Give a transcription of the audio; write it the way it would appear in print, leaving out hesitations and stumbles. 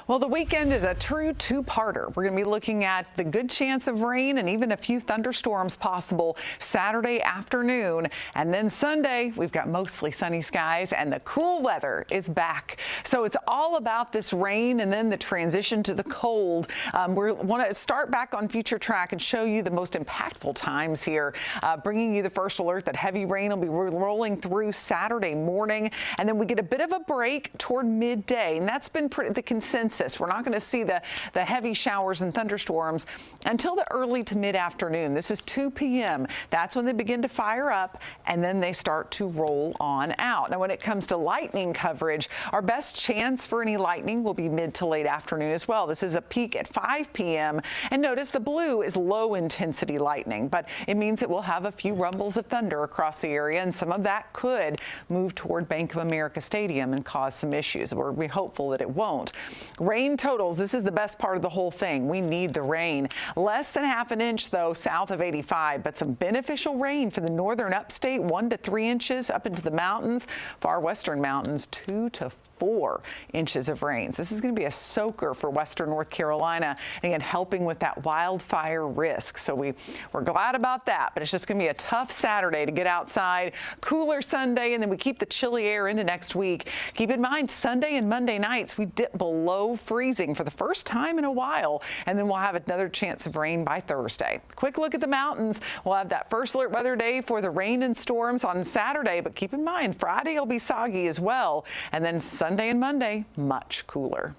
Well, the weekend is a true two-parter. We're going to be looking at the good chance of rain and even a few thunderstorms possible Saturday afternoon. And then Sunday, we've got mostly sunny skies and the cool weather is back. So it's all about this rain and then the transition to the cold. We want to start back on Future Track and show you the most impactful times here, bringing you the first alert that heavy rain will be rolling through Saturday morning. And then we get a bit of a break toward midday. And that's been the consensus. We're not going to see the heavy showers and thunderstorms until the early to mid-afternoon. This is 2 p.m. That's when they begin to fire up, and then they start to roll on out. Now, when it comes to lightning coverage, our best chance for any lightning will be mid to late afternoon as well. This is a peak at 5 p.m. And notice the blue is low-intensity lightning, but it means it will have a few rumbles of thunder across the area, and some of that could move toward Bank of America Stadium and cause some issues. We're hopeful that it won't. Rain totals, this is the best part of the whole thing. We need the rain. Less than half an inch, though, south of 85, but some beneficial rain for the northern upstate, 1 to 3 inches up into the mountains, far western mountains, 2 to 4 inches of rains. This is going to be a soaker for western North Carolina, again, helping with that wildfire risk. So we're glad about that, but it's just going to be a tough Saturday to get outside. Cooler Sunday, and then we keep the chilly air into next week. Keep in mind, Sunday and Monday nights, we dip below freezing for the first time in a while, and then we'll have another chance of rain by Thursday. Quick look at the mountains. We'll have that first alert weather day for the rain and storms on Saturday, but keep in mind, Friday will be soggy as well, and then Sunday and Monday, much cooler.